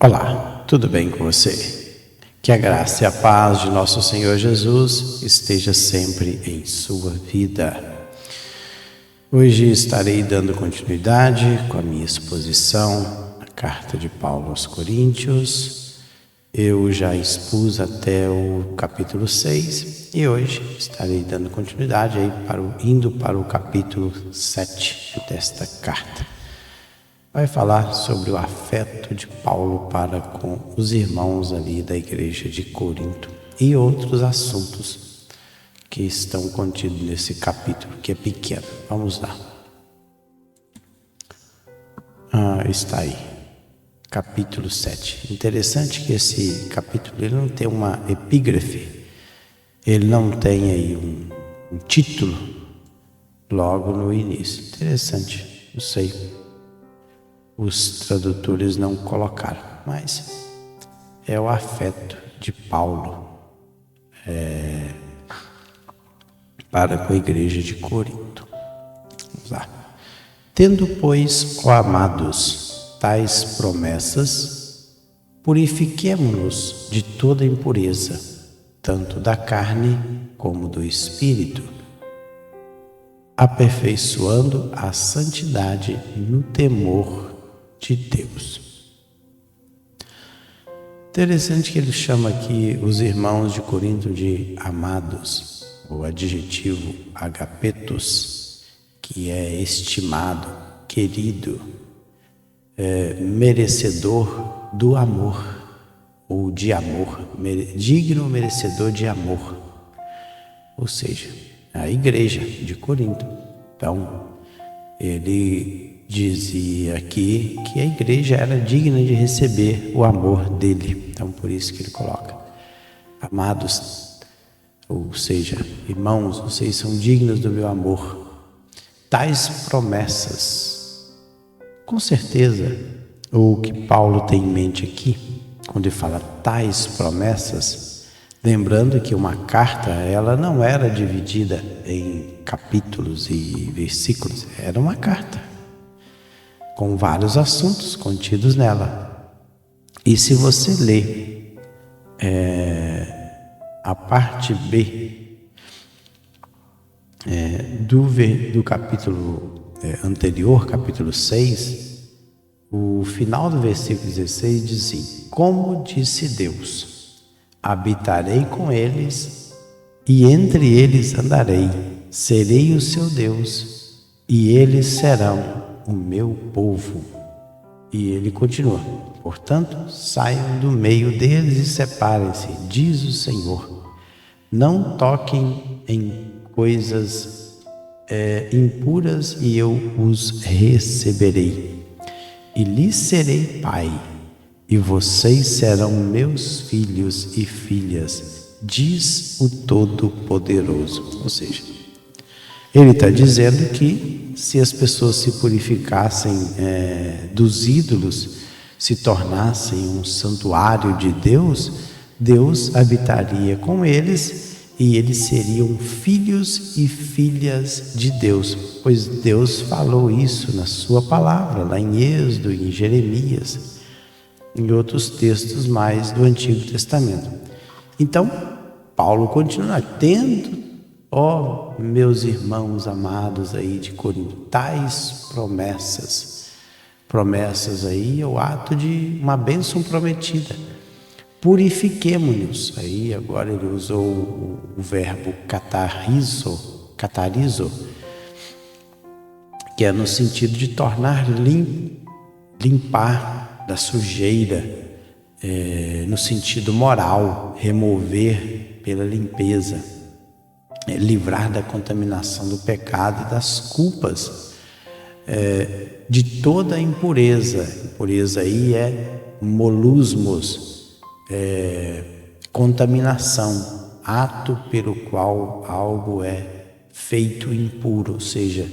Olá, tudo bem com você? Que a graça e a paz de nosso Senhor Jesus esteja sempre em sua vida. Hoje estarei dando continuidade com a minha exposição, a carta de Paulo aos Coríntios. Eu já expus até o capítulo 6 e hoje estarei dando continuidade aí indo para o capítulo 7 desta carta. Vai falar sobre o afeto de Paulo para com os irmãos ali da igreja de Corinto e outros assuntos que estão contidos nesse capítulo, que é pequeno. Vamos lá. Está aí. Capítulo 7. Interessante que esse capítulo ele não tem uma epígrafe, ele não tem aí um título logo no início. Interessante, não sei. Os tradutores não colocaram, mas é o afeto de Paulo para com a igreja de Corinto. Vamos lá. Tendo, pois, ó amados, tais promessas, purifiquemo-nos de toda impureza, tanto da carne como do espírito, aperfeiçoando a santidade no temor de Deus. Interessante que ele chama aqui os irmãos de Corinto de amados, o adjetivo agapetos, que é estimado, querido, merecedor do amor, ou de amor, digno merecedor de amor, ou seja, a igreja de Corinto. Então, ele dizia aqui que a igreja era digna de receber o amor dele. Então, por isso que ele coloca: amados, ou seja, irmãos, vocês são dignos do meu amor. Tais promessas, com certeza, o que Paulo tem em mente aqui, quando ele fala tais promessas, lembrando que uma carta, ela não era dividida em capítulos e versículos, era uma carta com vários assuntos contidos nela. E se você ler a parte B do capítulo anterior, capítulo 6, o final do versículo 16 diz assim: como disse Deus, habitarei com eles e entre eles andarei, serei o seu Deus e eles serão o meu povo. E ele continua: portanto, saiam do meio deles e separem-se, diz o Senhor. Não toquem em coisas impuras e eu os receberei. E lhes serei pai, e vocês serão meus filhos e filhas, diz o Todo-Poderoso. Ou seja, ele está dizendo que se as pessoas se purificassem dos ídolos, se tornassem um santuário de Deus, Deus habitaria com eles e eles seriam filhos e filhas de Deus, pois Deus falou isso na sua palavra, lá em Êxodo, em Jeremias, em outros textos mais do Antigo Testamento. Então, Paulo continua: tendo, ó meus irmãos amados aí de Corinto, tais promessas aí é o ato de uma bênção prometida. Purifiquemo-nos. Aí agora ele usou o verbo catarizo, que é no sentido de tornar limpar da sujeira, no sentido moral, remover pela limpeza, livrar da contaminação do pecado e das culpas, de toda a impureza. Impureza aí é molusmos, contaminação, ato pelo qual algo é feito impuro, ou seja,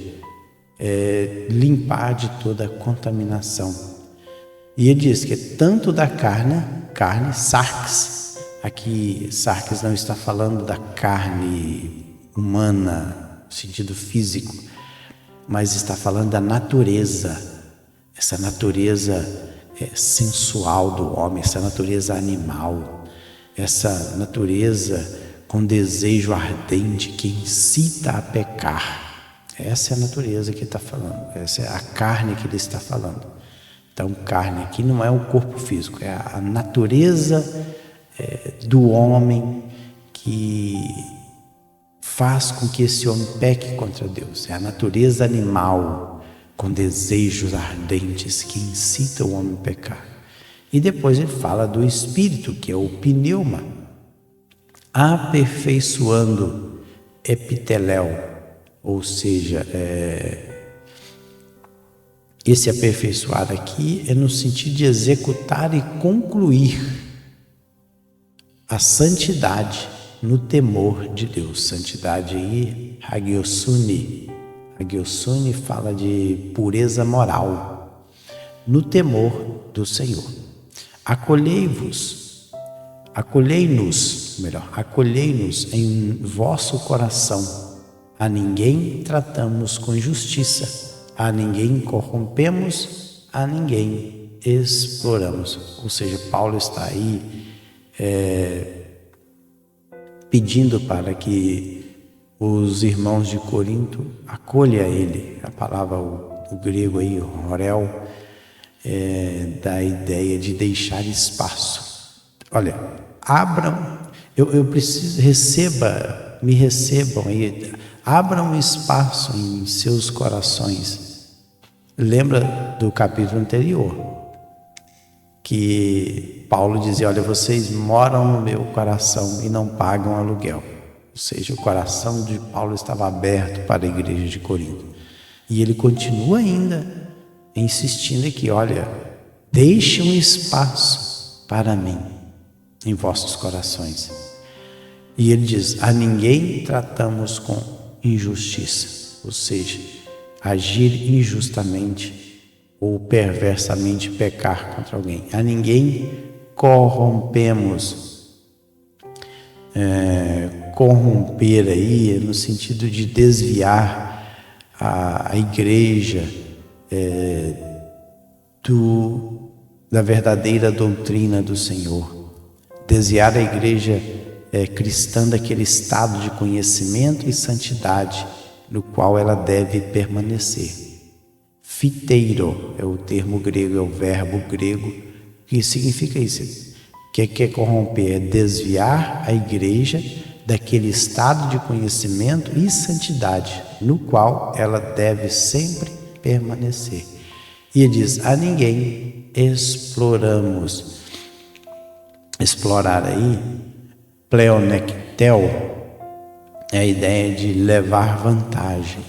limpar de toda a contaminação. E ele diz que tanto da carne, sarx, aqui sarx não está falando da carne humana, no sentido físico, mas está falando da natureza, essa natureza sensual do homem, essa natureza animal, essa natureza com desejo ardente que incita a pecar. Essa é a natureza que ele está falando, essa é a carne que ele está falando. Então, carne aqui não é o corpo físico, é a natureza do homem que faz com que esse homem peque contra Deus. É a natureza animal com desejos ardentes que incita o homem a pecar. E depois ele fala do espírito, que é o pneuma, aperfeiçoando epiteléu, ou seja, esse aperfeiçoar aqui é no sentido de executar e concluir a santidade no temor de Deus. Santidade aí, hagiosune. Hagiosune fala de pureza moral, no temor do Senhor. Acolhei-nos em vosso coração. A ninguém tratamos com injustiça, a ninguém corrompemos, a ninguém exploramos. Ou seja, Paulo está aí pedindo para que os irmãos de Corinto acolham ele. A palavra, o grego aí, orel, dá a ideia de deixar espaço. Olha, abram, eu preciso, me recebam aí, abram espaço em seus corações. Lembra do capítulo anterior, que Paulo dizia, olha, vocês moram no meu coração e não pagam aluguel. Ou seja, o coração de Paulo estava aberto para a igreja de Corinto. E ele continua ainda insistindo aqui, olha, deixe um espaço para mim em vossos corações. E ele diz, a ninguém tratamos com injustiça, ou seja, agir injustamente ou perversamente pecar contra alguém. A ninguém corrompemos. Corromper aí no sentido de desviar a igreja da verdadeira doutrina do Senhor. Desviar a igreja cristã daquele estado de conhecimento e santidade no qual ela deve permanecer. Fiteiro é o termo grego, é o verbo grego, que significa isso. Que é corromper, é desviar a igreja daquele estado de conhecimento e santidade no qual ela deve sempre permanecer. E ele diz, a ninguém exploramos. Explorar aí, pleonectel, é a ideia de levar vantagem.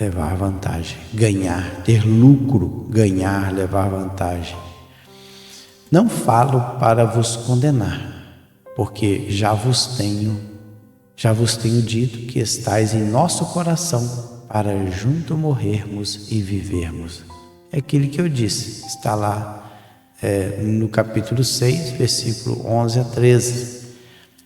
Levar vantagem, ganhar, ter lucro, ganhar, levar vantagem. Não falo para vos condenar, porque já vos tenho dito que estais em nosso coração para junto morrermos e vivermos. É aquilo que eu disse, está lá no capítulo 6, versículo 11 a 13,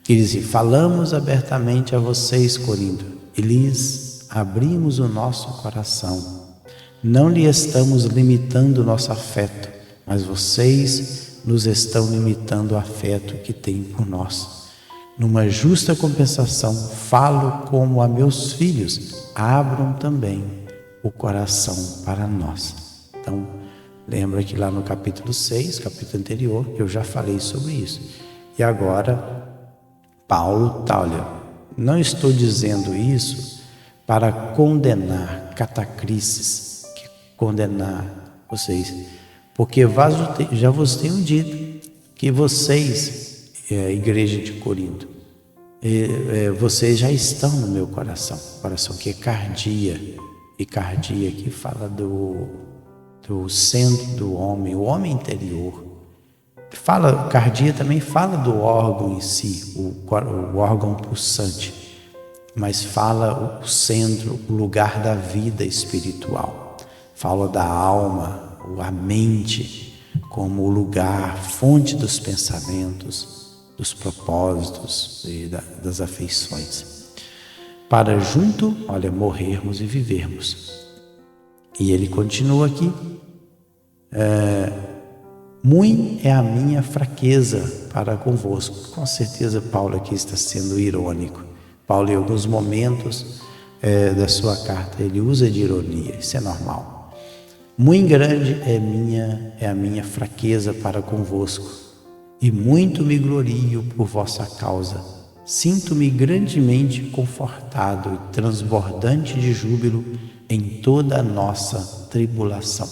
que diz, falamos abertamente a vocês, Corinto, e lhes abrimos o nosso coração. Não lhe estamos limitando o nosso afeto, mas vocês nos estão limitando o afeto que têm por nós. Numa justa compensação, falo como a meus filhos, abram também o coração para nós. Então, lembra que lá no capítulo 6, capítulo anterior, eu já falei sobre isso. E agora, Paulo está, olha, não estou dizendo isso para condenar catacrices, condenar vocês, porque já vos tenho dito que vocês, igreja de Corinto, vocês já estão no meu coração, coração que é cardia, e cardia aqui fala do centro do homem, o homem interior. Cardia também fala do órgão em si, o órgão pulsante, mas fala o centro, o lugar da vida espiritual. Fala da alma, a mente, como o lugar, fonte dos pensamentos, dos propósitos e das afeições. Para junto, olha, morrermos e vivermos. E ele continua aqui, muito é a minha fraqueza para convosco. Com certeza Paulo aqui está sendo irônico. Paulo, em alguns momentos da sua carta, ele usa de ironia, isso é normal. Muito grande é a minha fraqueza para convosco, e muito me glorio por vossa causa. Sinto-me grandemente confortado e transbordante de júbilo em toda a nossa tribulação.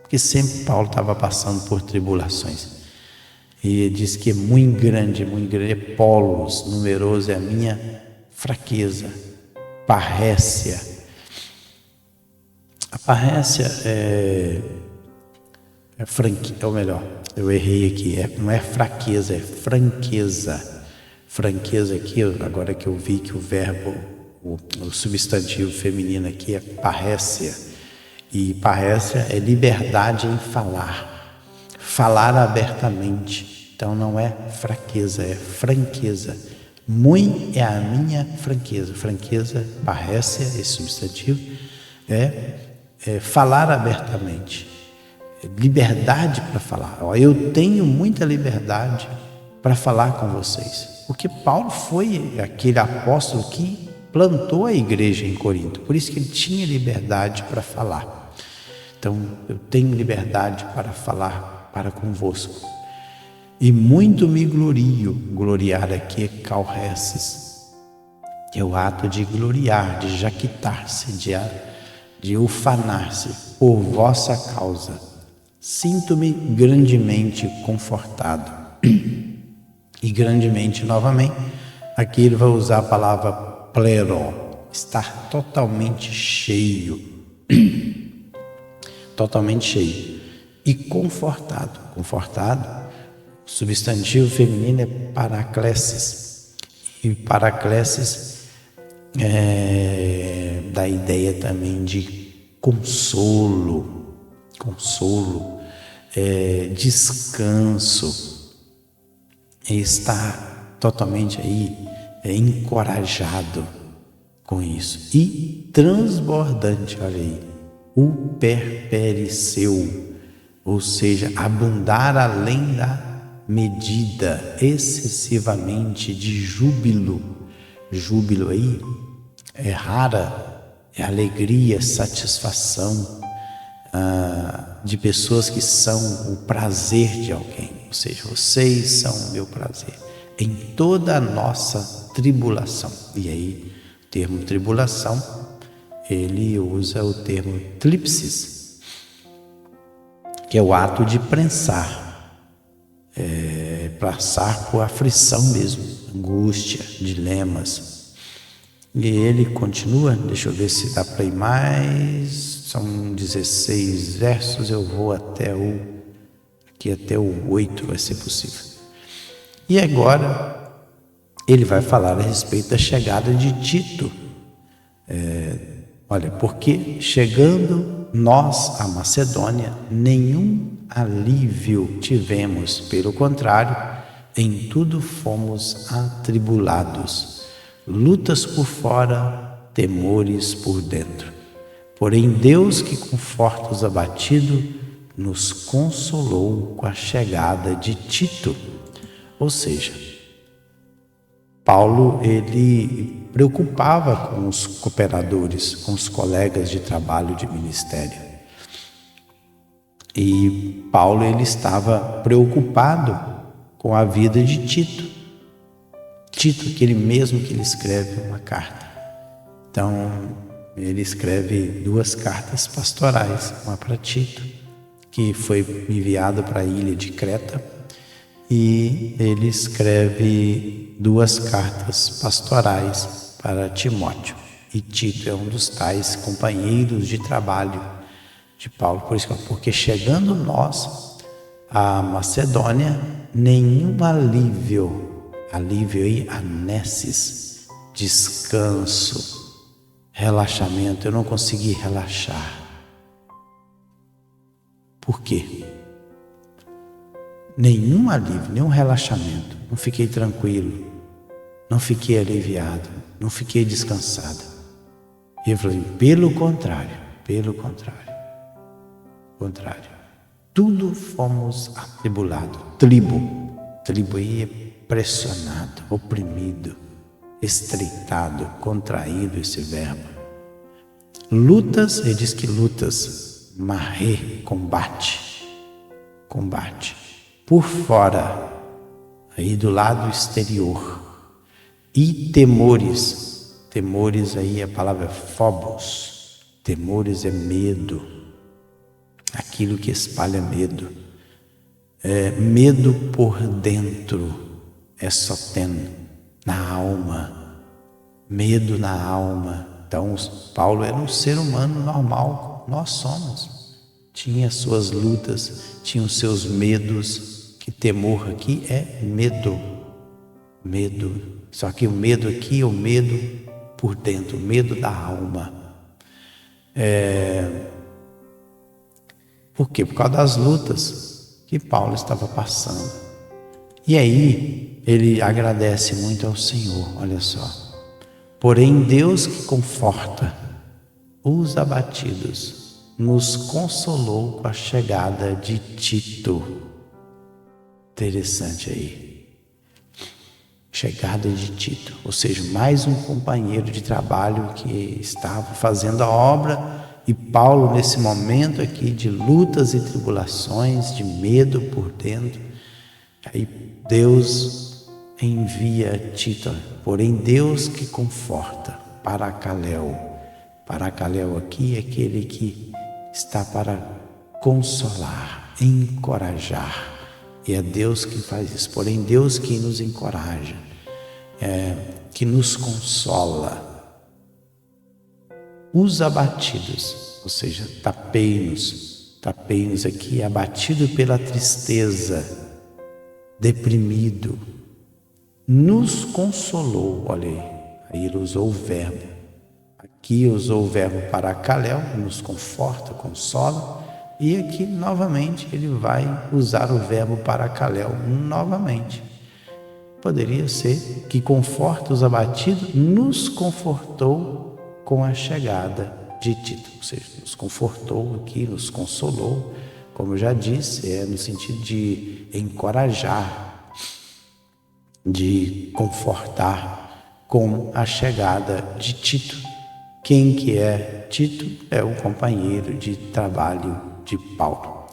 Porque sempre Paulo estava passando por tribulações. E ele diz que é muito grande, é polos, numeroso é a minha fraqueza, parrécia. A parrécia ou melhor, eu errei aqui, não é fraqueza, é franqueza. Franqueza aqui, agora que eu vi que o verbo, o substantivo feminino aqui é parrécia. E parrécia é liberdade em falar abertamente. Então não é fraqueza, é franqueza. Muito é a minha franqueza. Franqueza, parrécia, esse substantivo, é falar abertamente. Liberdade para falar. Eu tenho muita liberdade para falar com vocês. Porque Paulo foi aquele apóstolo que plantou a igreja em Corinto. Por isso que ele tinha liberdade para falar. Então, eu tenho liberdade para falar para convosco. E muito me glorio. Gloriar aqui é calreces, que é o ato de gloriar, de jactar-se, de ufanar-se por vossa causa. Sinto-me grandemente confortado. E grandemente, novamente, aqui ele vai usar a palavra plero, estar totalmente cheio. Totalmente cheio. E confortado. Confortado, o substantivo feminino é paraclesis. E paraclesis dá ideia também de consolo, descanso. Está totalmente aí encorajado com isso. E transbordante, olha aí, o perpericeu, ou seja, abundar além da medida, excessivamente de júbilo. Júbilo aí é rara, é alegria, satisfação de pessoas que são o prazer de alguém. Ou seja, vocês são o meu prazer em toda a nossa tribulação. E aí, o termo tribulação, ele usa o termo tlipsis, que é o ato de prensar, passar por aflição mesmo, angústia, dilemas. E ele continua, deixa eu ver se dá para ir mais, são 16 versos, eu vou até o 8 vai ser possível. E agora ele vai falar a respeito da chegada de Tito. Olha, porque chegando nós à Macedônia, nenhum alívio tivemos, pelo contrário, em tudo fomos atribulados, lutas por fora, temores por dentro. Porém Deus, que conforta os abatidos, nos consolou com a chegada de Tito. Ou seja, Paulo, ele preocupava com os cooperadores, com os colegas de trabalho, de ministério. E Paulo, ele estava preocupado com a vida de Tito. Tito, aquele mesmo que ele escreve uma carta. Então, ele escreve 2 cartas pastorais, uma para Tito, que foi enviado para a ilha de Creta, e ele escreve 2 cartas pastorais para Timóteo. E Tito é um dos tais companheiros de trabalho de Paulo. Por isso, porque chegando nós à Macedônia, nenhum alívio aí, anesses, descanso, relaxamento, eu não consegui relaxar. Por quê? Nenhum alívio, nenhum relaxamento. Não fiquei tranquilo, não fiquei aliviado, não fiquei descansado. E eu falei, pelo contrário. tudo fomos atribulados. Tribo aí é pressionado, oprimido, estreitado, contraído esse verbo. Lutas, ele diz que lutas, marrê, combate. Por fora, aí do lado exterior. E temores aí a palavra phobos, temores é medo, aquilo que espalha medo. Medo por dentro, é soten, na alma, medo na alma. Então Paulo era um ser humano normal, nós somos. Tinha suas lutas, tinha os seus medos, que temor aqui é medo. Só que o medo aqui é o medo por dentro, o medo da alma. Por quê? Por causa das lutas que Paulo estava passando. E aí, ele agradece muito ao Senhor, olha só. Porém, Deus que conforta os abatidos, nos consolou com a chegada de Tito. Interessante aí. Chegada de Tito, ou seja, mais um companheiro de trabalho que estava fazendo a obra, e Paulo nesse momento aqui de lutas e tribulações, de medo por dentro, aí Deus envia Tito, porém Deus que conforta, Paracaléu aqui é aquele que está para consolar, encorajar. E é Deus que faz isso, porém Deus que nos encoraja, que nos consola. Os abatidos, ou seja, tapei-nos aqui, abatido pela tristeza, deprimido, nos consolou, olha aí ele usou o verbo, aqui usou o verbo paracaléu, nos conforta, consola. E aqui, novamente, ele vai usar o verbo paracaléu novamente. Poderia ser que conforta os abatidos, nos confortou com a chegada de Tito. Ou seja, nos confortou aqui, nos consolou, como eu já disse, no sentido de encorajar, de confortar com a chegada de Tito. Quem que é Tito? É o companheiro de trabalho de Paulo.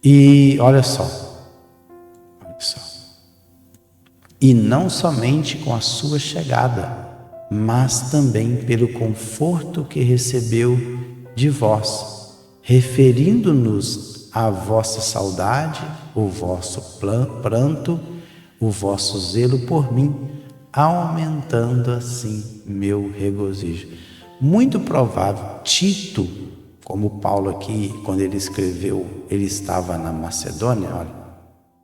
E olha só. E não somente com a sua chegada, mas também pelo conforto que recebeu de vós, referindo-nos à vossa saudade, o vosso pranto, o vosso zelo por mim, aumentando assim meu regozijo. Muito provável, Tito, como Paulo aqui, quando ele escreveu, ele estava na Macedônia, olha,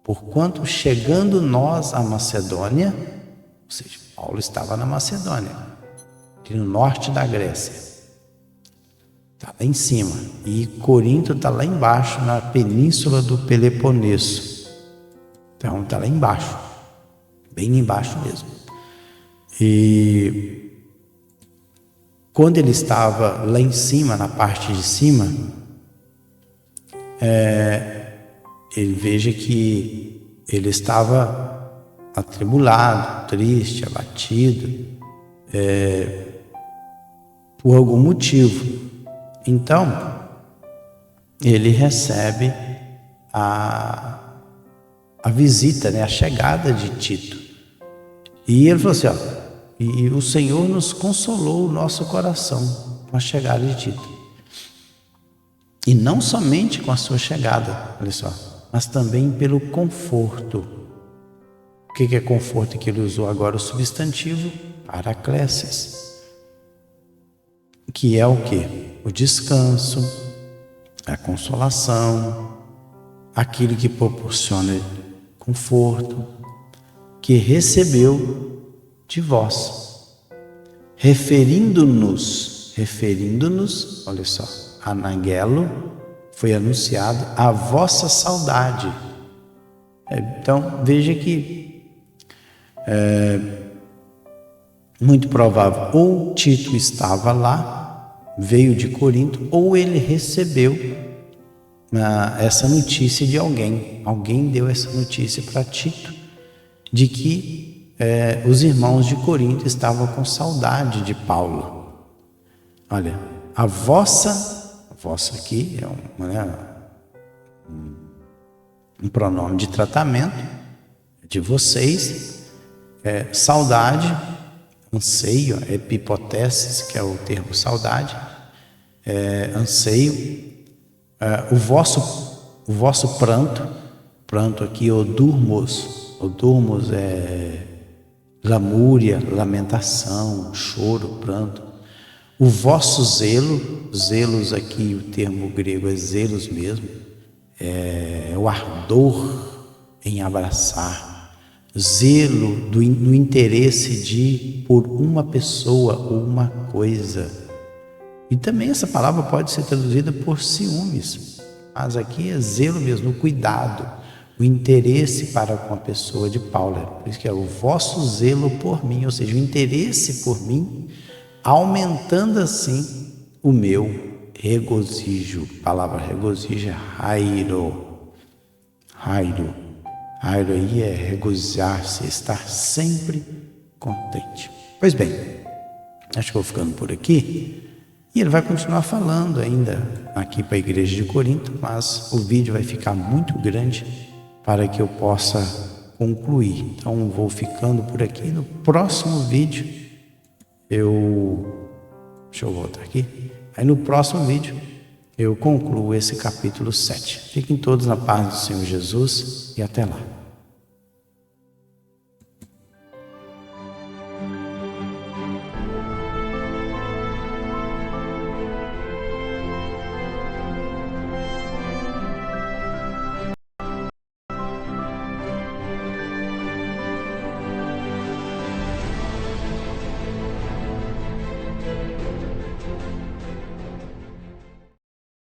porquanto chegando nós à Macedônia, ou seja, Paulo estava na Macedônia, aqui no norte da Grécia, está lá em cima, e Corinto está lá embaixo, na península do Peloponeso, então está lá embaixo, bem embaixo mesmo. E quando ele estava lá em cima, na parte de cima, ele veja que ele estava atribulado, triste, abatido, por algum motivo. Então, ele recebe a visita, a chegada de Tito. E ele falou assim, e o Senhor nos consolou o nosso coração com a chegada de Tito. E não somente com a sua chegada, olha só, mas também pelo conforto. O que é conforto? Que ele usou agora o substantivo paraklesis, que é o quê? O descanso, a consolação, aquilo que proporciona conforto, que recebeu de vós, referindo-nos, olha só, anagelo, foi anunciado a vossa saudade. Então, veja que muito provável, ou Tito estava lá, veio de Corinto, ou ele recebeu essa notícia de alguém. Alguém deu essa notícia para Tito, de que os irmãos de Corinto estavam com saudade de Paulo. Olha, a vossa aqui é um pronome de tratamento de vocês, saudade, anseio, epipotesis, que é o termo saudade, anseio, o vosso pranto aqui, odurmos é lamúria, lamentação, choro, pranto. O vosso zelos aqui, o termo grego é zelos mesmo, é o ardor em abraçar, zelo no interesse por uma pessoa ou uma coisa. E também essa palavra pode ser traduzida por ciúmes, mas aqui é zelo mesmo, o cuidado, o interesse para com a pessoa de Paulo. Por isso que é o vosso zelo por mim, ou seja, o interesse por mim, aumentando assim o meu regozijo. A palavra regozijo é rairo. Rairo aí é regozijar-se, estar sempre contente. Pois bem, acho que vou ficando por aqui. E ele vai continuar falando ainda aqui para a igreja de Corinto, mas o vídeo vai ficar muito grande para que eu possa concluir. Então vou ficando por aqui. No próximo vídeo deixa eu voltar aqui. Aí no próximo vídeo eu concluo esse capítulo 7. Fiquem todos na paz do Senhor Jesus e até lá.